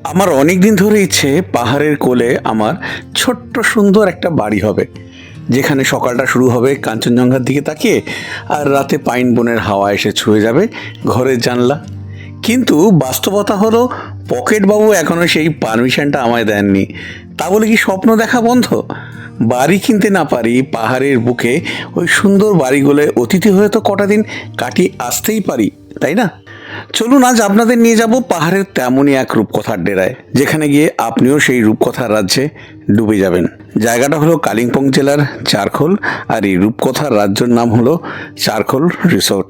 আমার অনেক দিন ধরে ইচ্ছে পাহাড়ের কোলে আমার ছোট্ট সুন্দর একটা বাড়ি হবে, যেখানে সকালটা শুরু হবে কাঞ্চনজঙ্ঘার দিকে তাকিয়ে আর রাতে পাইন বনের হাওয়া এসে ছুঁয়ে যাবে ঘরের জানলা। কিন্তু বাস্তবতা হলো পকেটবাবু এখনও সেই পারমিশনটা আমায় দেননি। তা বলে কি স্বপ্ন দেখা বন্ধ? বাড়ি কিনতে না পারি, পাহাড়ের বুকে ওই সুন্দর বাড়িগুলোয় অতিথি হয়ে তো কটা দিন কাটিয়ে আসতেই পারি, তাই না? চলুন আজ আপনাদের নিয়ে যাব পাহাড়ের তেমনই এক রূপকথার ডেরায়, যেখানে গিয়ে আপনিও সেই রূপকথার রাজ্যে ডুবে যাবেন। জায়গাটা হলো কালিম্পং জেলার চারখোল, আর এই রূপকথার রাজ্যের নাম হলো চারখোল রিসোর্ট।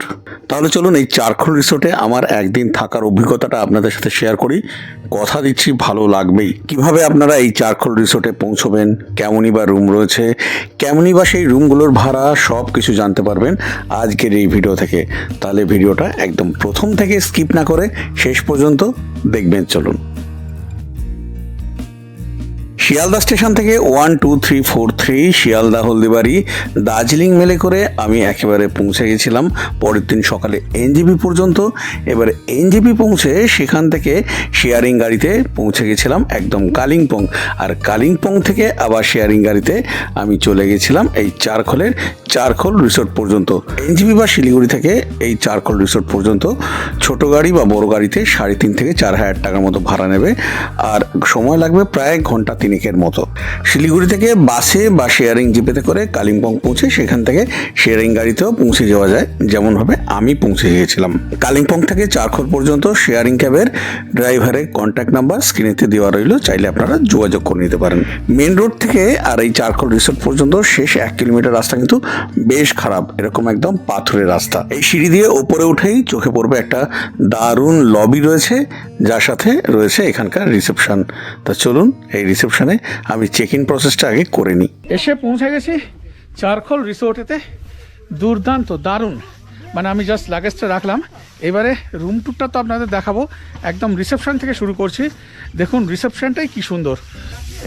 তাহলে চলুন এই চারখোল রিসোর্টে আমার একদিন থাকার অভিজ্ঞতাটা আপনাদের সাথে শেয়ার করি। কথা দিচ্ছি ভালো লাগবেই। কিভাবে আপনারা এই চারখোল রিসোর্টে পৌঁছবেন, কেমনই বা রুম রয়েছে, কেমনই বা সেই রুমগুলোর ভাড়া, সব কিছু জানতে পারবেন আজকের এই ভিডিও থেকে। তাহলে ভিডিওটা একদম প্রথম থেকে স্কিপ না করে শেষ পর্যন্ত দেখবেন। চলুন। শিয়ালদা স্টেশন থেকে 12343 শিয়ালদা হলদিবাড়ি দার্জিলিং মেলে করে আমি একেবারে পৌঁছে গেছিলাম পরের দিন সকালে এনজেপি পর্যন্ত। এবারে এনজেপি পৌঁছে সেখান থেকে শেয়ারিং গাড়িতে পৌঁছে গেছিলাম একদম কালিম্পং, আর কালিম্পং থেকে আবার শেয়ারিং গাড়িতে আমি চলে গেছিলাম এই চারখোল রিসোর্ট পর্যন্ত। এনজেপি বা শিলিগুড়ি থেকে এই চারখোল রিসোর্ট পর্যন্ত ছোট গাড়ি বা বড় গাড়িতে 3,500 থেকে 4,000 টাকার মতো ভাড়া নেবে, আর সময় লাগবে প্রায় ঘন্টা 3 মতো। শিলিগুড়ি থেকে বাসে বা শেয়ারিং জিপেতে করে কালিম্পং পৌঁছে সেখান থেকে শেয়ারিং গাড়িতেও পৌঁছে যাওয়া যায়, যেমনভাবে আমি পৌঁছে গিয়েছিলাম। কালিম্পং থেকে চারখোল পর্যন্ত শেয়ারিং ক্যাবের ড্রাইভারের কন্ট্যাক্ট নাম্বার স্ক্রিনেতে দেওয়া রইল, চাইলে আপনারা যোগাযোগ করে নিতে পারেন। মেন রোড থেকে আর এই চারখোল রিসোর্ট পর্যন্ত শেষ 1 কিলোমিটার রাস্তা কিন্তু বেশ খারাপ, এরকম একদম পাথরের রাস্তা। এই সিঁড়ি দিয়ে ওপরে উঠেই চোখে পড়বে একটা দারুণ লবি রয়েছে, যার সাথে রয়েছে এখানকার রিসেপশন। তা চলুন এই রিসেপশনে আমি চেক ইন প্রসেসটা আগে করে নিই। এসে পৌঁছে গেছি চারখোল রিসোর্টেতে। দুর্দান্ত, দারুণ। মানে আমি জাস্ট লাগেজটা রাখলাম, এবারে রুম টুরটা তো আপনাদের দেখাবো। একদম রিসেপশন থেকে শুরু করছি। দেখুন রিসেপশনটাই কি সুন্দর।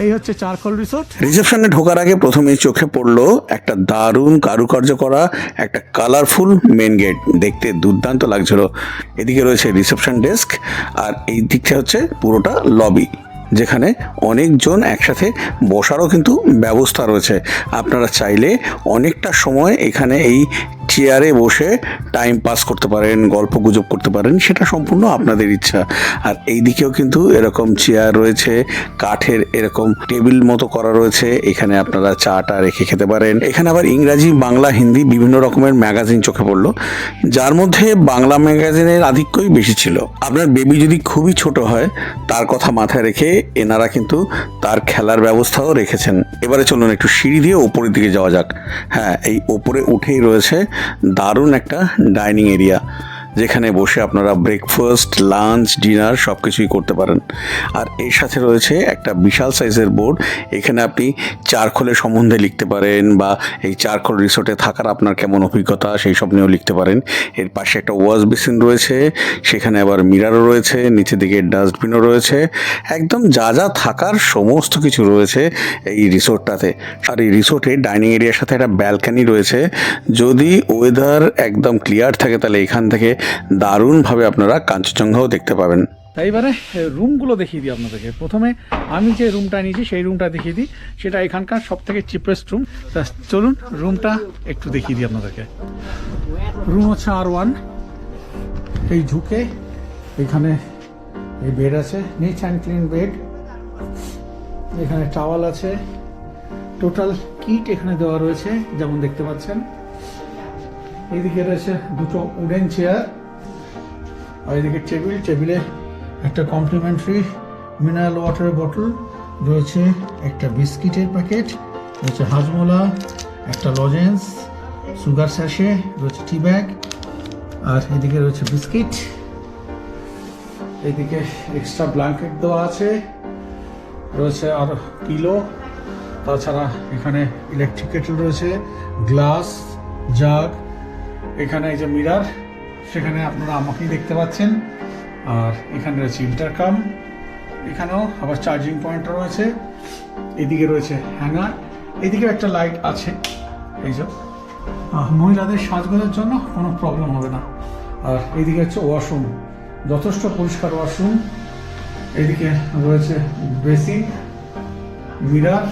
এই হচ্ছে চারখোল রিসোর্ট। রিসেপশনে ঢোকার আগে প্রথমেই চোখে পড়লো একটা দারুণ কারুকার্য করা একটা কালারফুল মেন গেট, দেখতে দুর্দান্ত লাগছিল। এদিকে রয়েছে রিসেপশন ডেস্ক, আর এই দিকটা হচ্ছে পুরোটা লবি, যেখানে অনেকজন একসাথে বসারও কিন্তু ব্যবস্থা রয়েছে। আপনারা চাইলে অনেকটা সময় এখানে এই চেয়ারে বসে টাইম পাস করতে পারেন, গল্প গুজব করতে পারেন, সেটা সম্পূর্ণ আপনাদের ইচ্ছা। আর এই দিকেও কিন্তু এরকম চেয়ার রয়েছে, কাঠের এরকম টেবিল মতো করা রয়েছে, এখানে আপনারা চাটা রেখে খেতে পারেন। এখানে আবার ইংরাজি, বাংলা, হিন্দি বিভিন্ন রকমের ম্যাগাজিন চোখে পড়লো, যার মধ্যে বাংলা ম্যাগাজিনের আধিক্যই বেশি ছিল। আপনার বেবি যদি খুবই ছোট হয়, তার কথা মাথায় রেখে এনারা কিন্তু তার খেলার ব্যবস্থাও রেখেছেন। এবারে চলুন একটু সিঁড়ি দিয়ে ওপরের দিকে যাওয়া যাক। হ্যাঁ, এই ওপরে উঠেই রয়েছে দারুণ একটা ডাইনিং এরিয়া, যেখানে বসে আপনারা ব্রেকফাস্ট, লাঞ্চ, ডিনার সব কিছুই করতে পারেন। আর এর সাথে রয়েছে একটা বিশাল সাইজের বোর্ড, এখানে আপনি চারখোলের সম্বন্ধে লিখতে পারেন, বা এই চারখোল রিসোর্টে থাকার আপনার কেমন অভিজ্ঞতা সেই সব নিয়েও লিখতে পারেন। এর পাশে একটা ওয়াশ বেসিন রয়েছে, সেখানে আবার মিরারও রয়েছে, নিচের দিকে ডাস্টবিনও রয়েছে। একদম যা যা থাকার সমস্ত কিছু রয়েছে এই রিসোর্টটাতে। আর এই রিসোর্টে ডাইনিং এরিয়ার সাথে একটা ব্যালকানি রয়েছে। যদি ওয়েদার একদম ক্লিয়ার থাকে তাহলে এখান থেকে দারুণভাবে আপনারা কাঞ্চনজঙ্ঘাও দেখতে পাবেন। এইবারে রুমগুলো দেখিয়ে দিই আপনাদেরকে। প্রথমে আমি যে রুমটা নিয়েছি সেই রুমটা দেখিয়ে দিই, সেটা এখানকার সব থেকে চিপেস্ট রুম। চলুন রুমটা একটু দেখিয়ে দিই আপনাদেরকে। রুম হচ্ছে R1। এই ঝুঁকে এখানে এই বেড আছে, নিচ অ্যান্ড ক্লিন বেড। এখানে টাওয়াল আছে, টোটাল কিট এখানে দেওয়া রয়েছে যেমন দেখতে পাচ্ছেন। এইদিকে রয়েছে দুটো উডেন চেয়ার, আর এদিকে টেবিলে একটা কমপ্লিমেন্টারি মিনারেল ওয়াটারের বোতল রয়েছে, একটা বিস্কিটের প্যাকেট রয়েছে, হাজমোলা, একটা লজেন্স, সুগার স্যাশে রয়েছে, টি ব্যাগ, আর এদিকে রয়েছে বিস্কিট। এদিকে এক্সট্রা ব্ল্যাঙ্কেট দেওয়া আছে, রয়েছে আর পিলো। তাছাড়া এখানে ইলেকট্রিক কেটল রয়েছে, গ্লাস, জাগ। এখানে এই যে মিরার, সেখানে আপনারা আমাকেই দেখতে পাচ্ছেন। আর এখানে রয়েছে ইন্টারকাম, এখানেও আবার চার্জিং পয়েন্ট রয়েছে। এদিকে রয়েছে হ্যাঙ্গার, এদিকে একটা লাইট আছে। এই যে মহিলাদের সাজগোজের জন্য কোনো প্রবলেম হবে না। আর এইদিকে হচ্ছে ওয়াশরুম, যথেষ্ট পরিষ্কার ওয়াশরুম। এদিকে রয়েছে বেসিন, মিরার,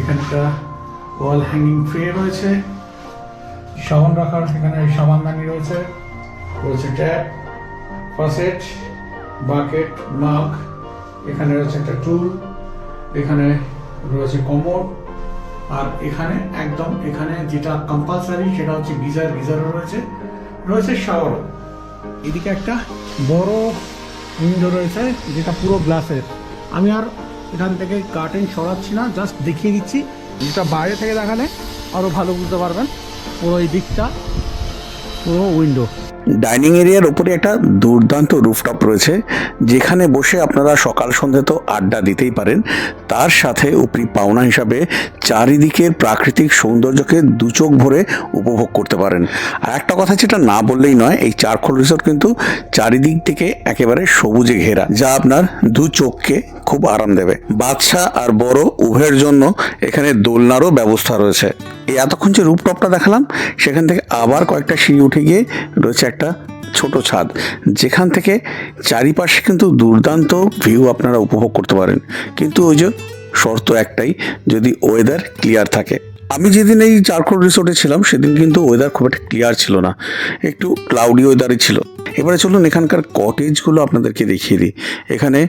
এখানে একটা ওয়াল হ্যাঙ্গিং ট্রে রয়েছে, সাবান রাখার এখানে সাবানদানি রয়েছে, রয়েছে ট্যাপ, ফসেট, বাকেট, মাগ, এখানে রয়েছে একটা টুল, এখানে রয়েছে কমোড, আর এখানে একদম এখানে যেটা কম্পালসারি সেটা হচ্ছে গিজারও রয়েছে শাওয়ারও। এদিকে একটা বড় উইন্ডো রয়েছে যেটা পুরো গ্লাসের। আমি আর এখান থেকে কার্টেন সরাচ্ছি না, জাস্ট দেখিয়ে দিচ্ছি, যেটা বাইরে থেকে দেখালে আরও ভালো বুঝতে পারবেন। পুরো এই দিকটা পুরো উইন্ডো। ডাইনিং এরিয়ার উপরে একটা দুর্দান্ত রুফটপ রয়েছে, যেখানে বসে আপনারা সকাল সন্ধ্যে তো আড্ডা দিতেই পারেন, তার সাথে উপরি পাওনা হিসাবে চারিদিকের প্রাকৃতিক সৌন্দর্যকে দু চোখ ভরে উপভোগ করতে পারেন। আর একটা কথা যেটা না বললেই নয়, এই চারখোল রিসোর্ট কিন্তু চারিদিক থেকে একেবারে সবুজে ঘেরা, যা আপনার দু চোখকে খুব আরাম দেবে। বাচ্চা আর বড় উভয়ের জন্য এখানে দোলনারও ব্যবস্থা রয়েছে। এই এতক্ষণ যে রুফটপটা দেখালাম, সেখান থেকে আবার কয়েকটা সিঁড়ি উঠে গিয়ে রয়েছে একটা ছোট ছাদ, যেখান থেকে চারিপাশে কিন্তু দুর্দান্ত ভিউ আপনারা উপভোগ করতে পারেন। কিন্তু ওই যে শর্ত একটাই, যদি ওয়েদার ক্লিয়ার থাকে। আমি যেদিন এই চারখোল রিসোর্টে ছিলাম সেদিন কিন্তু ওয়েদার খুব একটা ক্লিয়ার ছিল না, একটু ক্লাউডি ওয়েদারই ছিল। এবারে চলুন এখানকার কটেজগুলো আপনাদেরকে দেখিয়ে দিই। এখানে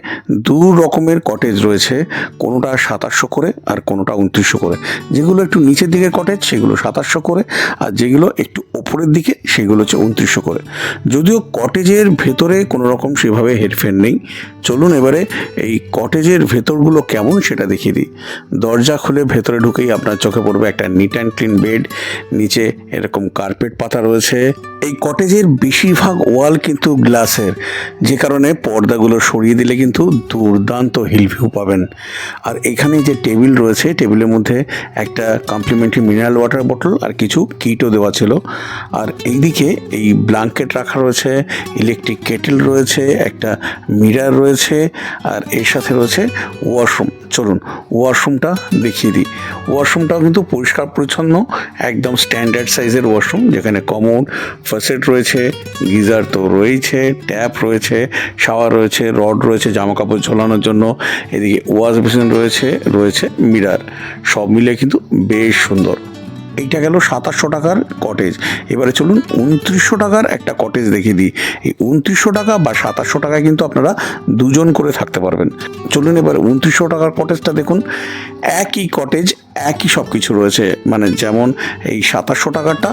দু রকমের কটেজ রয়েছে, কোনোটা 2700 করে আর কোনোটা 2900 করে। যেগুলো একটু নিচের দিকের কটেজ সেগুলো 2700 করে, আর যেগুলো একটু ওপরের দিকে সেগুলো হচ্ছে 2900 করে। যদিও কটেজের ভেতরে কোনো রকম সেভাবে হেরফের নেই। চলুন এবারে এই কটেজের ভেতরগুলো কেমন সেটা দেখিয়ে দিই। দরজা খুলে ভেতরে ঢুকেই আপনার চোখে পড়বে একটা নিট অ্যান্ড ক্লিন বেড, নিচে এরকম কার্পেট পাতা রয়েছে। এই কটেজের বেশিরভাগ ওয়াল কিন্তু গ্লাসের, যে কারণে পর্দাগুলো সরিয়ে দিলে কিন্তু দুর্দান্ত হিল ভিউ পাবেন। আর এখানে যে টেবিল রয়েছে, টেবিলের মধ্যে একটা কমপ্লিমেন্টারি মিনারেল ওয়াটার বোতল আর কিছু কিটও দেওয়া ছিল। আর এইদিকে এই ব্ল্যাঙ্কেট রাখা রয়েছে, ইলেকট্রিক কেটেল রয়েছে, একটা মিরার রয়েছে, আর এর সাথে রয়েছে ওয়াশরুম। চলুন ওয়াশরুমটা দেখিয়ে দিই। ওয়াশরুমটাও কিন্তু পরিষ্কার পরিচ্ছন্ন, একদম স্ট্যান্ডার্ড সাইজের ওয়াশরুম, যেখানে কমোড, ফসেট রয়েছে, গিজার তো রয়েছে, ট্যাপ রয়েছে, শাওয়ার রয়েছে, রড রয়েছে জামা কাপড় ঝোলানোর জন্য, এদিকে ওয়াশ বেসিন রয়েছে মিরার। সব মিলে কিন্তু বেশ সুন্দর। এইটা গেল 2700 টাকার কটেজ। এবারে চলুন 2900 টাকার একটা কটেজ দেখিয়ে দিই। এই 2900 টাকা বা 2700 টাকায় কিন্তু আপনারা দুজন করে থাকতে পারবেন। চলুন এবার 2900 টাকার কটেজটা দেখুন। একই কটেজ, একই সব কিছু রয়েছে, মানে যেমন এই 2700 টাকারটা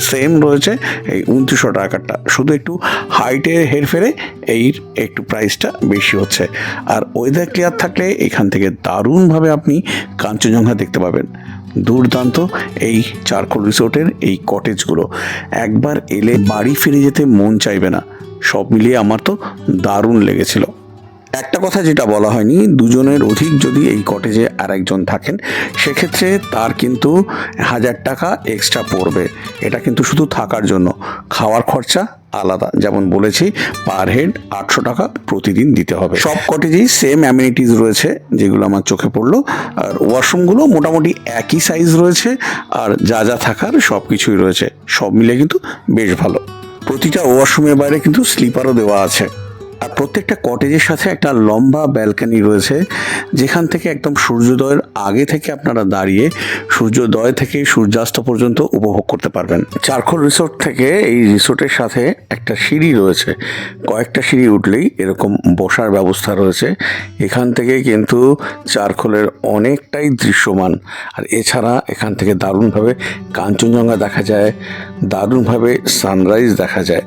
সেম রয়েছে এই 2900 টাকারটা, শুধু একটু হাইটের হেরফেরে এই একটু প্রাইসটা বেশি হচ্ছে। আর ওয়েদার ক্লিয়ার থাকলে এখান থেকে দারুণভাবে আপনি কাঞ্চনজঙ্ঘা দেখতে পাবেন। দুর্দান্ত এই চারখোল রিসোর্টের এই কটেজগুলো, একবার এলে বাড়ি ফিরে যেতে মন চাইবে না। সব মিলিয়ে আমার তো দারুণ লেগেছিল। একটা কথা যেটা বলা হয়নি, দুজনের অধিক যদি এই কটেজে আর একজন থাকেন সেক্ষেত্রে তার কিন্তু 1000 টাকা এক্সট্রা পড়বে। এটা কিন্তু শুধু থাকার জন্য, খাওয়ার খরচা আলাদা। যেমন বলেছি, পার হেড 800 টাকা প্রতিদিন দিতে হবে। সব কটেজেই সেম অ্যামিনিটিস রয়েছে যেগুলো আমার চোখে পড়লো। আর ওয়াশরুমগুলো মোটামুটি একই সাইজ রয়েছে, আর যা যা থাকার সব কিছুই রয়েছে। সব মিলে কিন্তু বেশ ভালো। প্রতিটা ওয়াশরুমের বাইরে কিন্তু স্লিপারও দেওয়া আছে। আর প্রত্যেকটা কটেজের সাথে একটা লম্বা ব্যালকনি রয়েছে, যেখান থেকে একদম সূর্যোদয়ের আগে থেকে আপনারা দাঁড়িয়ে সূর্যোদয় থেকে সূর্যাস্ত পর্যন্ত উপভোগ করতে পারবেন। চারখোল রিসোর্ট থেকে এই রিসোর্টের সাথে একটা সিঁড়ি রয়েছে, কয়েকটা সিঁড়ি উঠলেই এরকম বসার ব্যবস্থা রয়েছে। এখান থেকে কিন্তু চারখোলের অনেকটাই দৃশ্যমান। আর এছাড়া এখান থেকে দারুণভাবে কাঞ্চনজঙ্ঘা দেখা যায়, দারুণভাবে সানরাইজ দেখা যায়।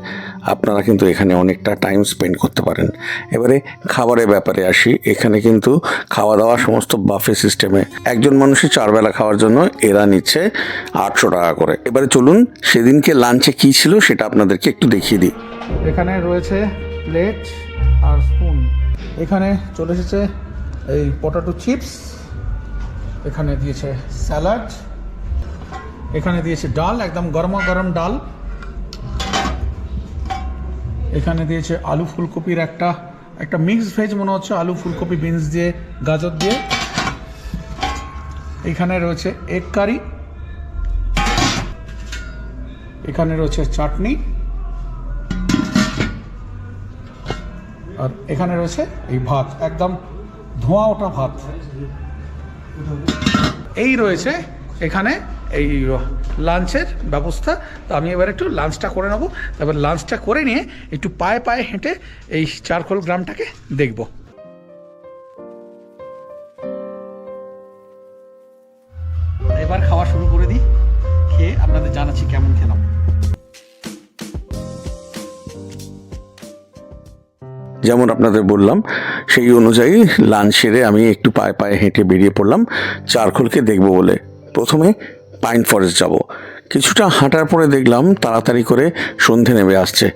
আপনারা কিন্তু এখানে অনেকটা টাইম স্পেন্ড করতে পারেন। এবারে খাবারের ব্যাপারে আসি। এখানে কিন্তু খাওয়া দাওয়া সমস্ত বাফে সিস্টেমে, একজন মানুষের 4 বেলা খাওয়ার জন্য এরা নিচ্ছে 800 টাকা করে। এবারে চলুন সেদিনকে লাঞ্চে কী ছিল সেটা আপনাদেরকে একটু দেখিয়ে দিই। এখানে রয়েছে প্লেট আর স্পুন। এখানে চলে এসেছে এই পটাটো চিপস, এখানে দিয়েছে স্যালাড, এখানে দিয়েছে ডাল, একদম গরমা গরম ডাল, এখানে দিয়েছে আলু ফুলকপির একটা মিক্সড ভেজ মনে হচ্ছে, আলু ফুলকপি বিনস দিয়ে গাজর দিয়ে। এখানে রয়েছে এগ কারি, এখানে রয়েছে চাটনি, আর এখানে রয়েছে এই ভাত, একদম ধোঁয়া ওঠা ভাত। এই রয়েছে এখানে এই লাঞ্চের ব্যবস্থা। তো আমি এবার একটু লাঞ্চটা করে নেবো, তারপর লাঞ্চটা করে নিয়ে একটু পায়ে পায়ে হেঁটে এই চারখোল গ্রামটাকে দেখব। এবার খাওয়া শুরু করে দিই, খেয়ে আপনাদের জানাচ্ছি কেমন খেলাম। যেমন আপনাদের বললাম সেই অনুযায়ী লাঞ্চ সেরে আমি একটু পায়ে পায়ে হেঁটে বেরিয়ে পড়লাম চারখোলকে দেখব বলে। প্রথমে পাইন ফরেস্ট যাব। কিছুটা হাঁটার পরে দেখলাম তাড়াতাড়ি করে সন্ধে নেমে আসছে।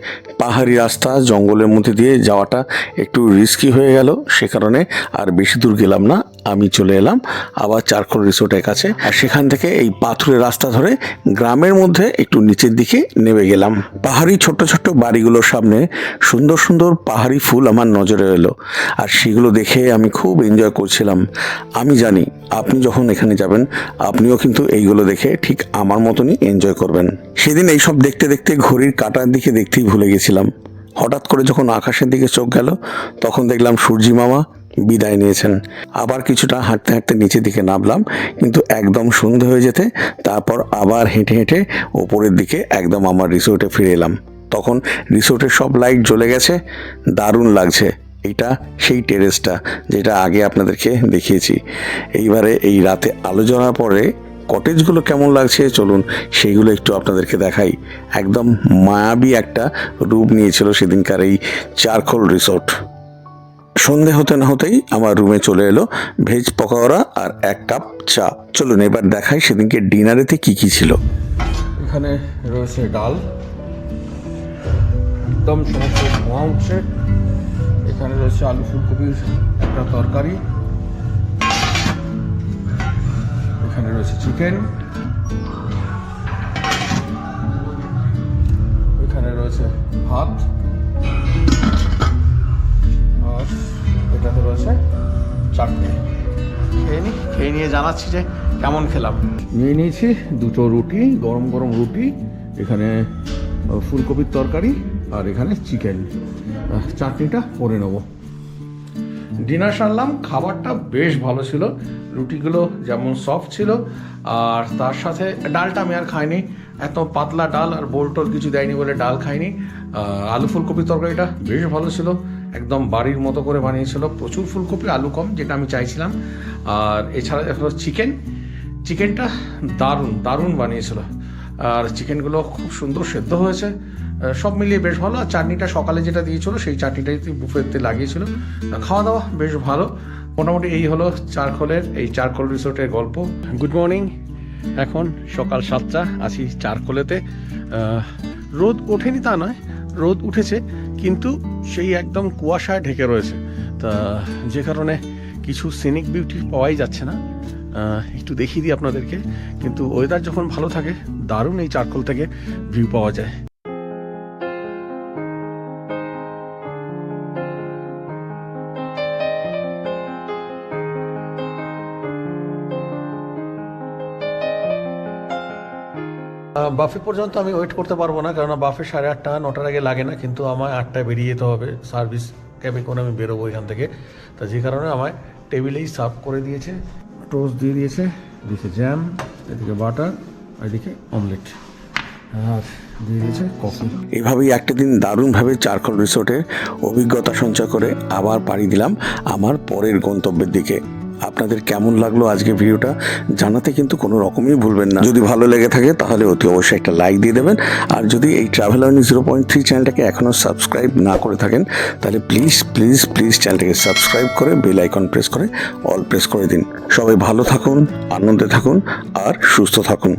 পাহাড়ি রাস্তা, জঙ্গলের মধ্যে দিয়ে যাওয়াটা একটু রিস্কি হয়ে গেল, সে কারণে আর বেশি দূর গেলাম না। আমি চলে এলাম আবার চারখোল রিসোর্টের কাছে, আর সেখান থেকে এই পাথুরের রাস্তা ধরে গ্রামের মধ্যে একটু নিচের দিকে নেমে গেলাম। পাহাড়ি ছোট্ট ছোট্ট বাড়িগুলোর সামনে সুন্দর সুন্দর পাহাড়ি ফুল আমার নজরে এলো, আর সেগুলো দেখে আমি খুব এনজয় করছিলাম। আমি জানি আপনি যখন এখানে যাবেন আপনিও কিন্তু এইগুলো দেখে ঠিক আমার মতনই এনজয় করবেন। সেদিন এইসব দেখতে দেখতে ঘড়ির কাঁটার দিকে দেখতেই ভুলে গেছিলাম। হঠাৎ করে যখন আকাশের দিকে চোখ গেল তখন দেখলাম সূর্যি মামা বিদায় নিয়েছেন। আবার কিছুটা হাঁটতে হাঁটতে নিচের দিকে নামলাম, কিন্তু একদম সন্ধে হয়ে যেতে তারপর আবার হেঁটে হেঁটে ওপরের দিকে একদম আমার রিসোর্টে ফিরে এলাম। তখন রিসোর্টের সব লাইট জ্বলে গেছে, দারুণ লাগছে। এইটা সেই টেরেসটা যেটা আগে আপনাদেরকে দেখিয়েছি। এইবারে এই রাতে আলো জ্বলার পরে কটেজগুলো কেমন লাগছে চলুন সেইগুলো একটু আপনাদেরকে দেখাই। একদম মায়াবী একটা রূপ নিয়েছিল সেদিনকার এই চারখোল রিসোর্ট। সন্ধে হতে না হতেই আমার রুমে চলে এলো ভেজ পকোড়া আর 1 কাপ চা। চলুন এবার দেখাই সেদিনকে ডিনারেতে কি কি ছিল। এখানে রয়েছে ডাল, একদম সমস্ত ধোঁয়া উঠছে। এখানে রয়েছে আলু ফুলকপির একটা তরকারি, এখানে রয়েছে চিকেন, এখানে রয়েছে ভাত, আর এটাতে রয়েছে চাটনি। খেয়ে নিয়ে জানাচ্ছি যে কেমন খেলাম। নিয়ে নিয়েছি 2টো রুটি, গরম গরম রুটি, এখানে ফুলকপির তরকারি, আর এখানে চিকেন। চাটনিটা করে নেবো। ডিনার সারলাম, খাবারটা বেশ ভালো ছিল। রুটিগুলো যেমন সফট ছিল, আর তার সাথে ডালটা আমি আর খাইনি, এত পাতলা ডাল, আর বোল টোল কিছু দেয়নি বলে ডাল খাইনি। আলু ফুলকপির তরকারিটা বেশ ভালো ছিল, একদম বাড়ির মতো করে বানিয়েছিল, প্রচুর ফুলকপি, আলু কম, যেটা আমি চাইছিলাম। আর এছাড়া চিকেনটা দারুণ দারুণ বানিয়েছিল, আর চিকেনগুলো খুব সুন্দর সেদ্ধ হয়েছে। সব মিলিয়ে বেশ ভালো। আর চাটনিটা সকালে যেটা দিয়েছিল সেই চাটনিটাই বুফেতে লাগিয়েছিল। খাওয়া দাওয়া বেশ ভালো। মোটামুটি এই হলো চারখোল রিসোর্টের গল্প। গুড মর্নিং, এখন সকাল 7টা, আছি চারখোলেতে। রোদ ওঠেনি তা নয়, রোদ উঠেছে, কিন্তু সেই একদম কুয়াশায় ঢেকে রয়েছে, তা যে কারণে কিছু সিনিক বিউটি পাওয়াই যাচ্ছে না। একটু দেখিয়ে দিই আপনাদেরকে, কিন্তু ওয়েদার যখন ভালো থাকে দারুণ এই চারখোল থেকে ভিউ পাওয়া যায়। বাফে পর্যন্ত আমি ওয়েট করতে পারবো না, কারণ বাফে 8:30 9টার আগে লাগে না, কিন্তু আমায় 8টায় বেরিয়ে যেতে হবে। সার্ভিস ক্যাবে করে আমি বেরোবো এখান থেকে, তা যে কারণে আমায় টেবিলেই সার্ভ করে দিয়েছে। টোস্ট দিয়ে দিয়েছে, এদিকে জ্যাম, এদিকে বাটার, এদিকে অমলেট, আর দিয়ে দিয়েছে কফি। এইভাবেই একটা দিন দারুণভাবে চারখোল রিসোর্টের অভিজ্ঞতা সঞ্চয় করে আবার পাড়ি দিলাম আমার পরের গন্তব্যের দিকে। আপনাদের কেমন লাগলো আজকে ভিডিওটা জানাতে কিন্তু কোনো রকমই ভুলবেন না। যদি ভালো লেগে থাকে তাহলে অতি অবশ্যই একটা লাইক দিয়ে দেবেন, আর যদি এই ট্রাভেল আর্নি 0.3 চ্যানেলটাকে এখনও সাবস্ক্রাইব না করে থাকেন তাহলে প্লিজ প্লিজ প্লিজ চ্যানেলটাকে সাবস্ক্রাইব করে বেল আইকন প্রেস করে অল প্রেস করে দিন। সবাই ভালো থাকুন, আনন্দে থাকুন, আর সুস্থ থাকুন।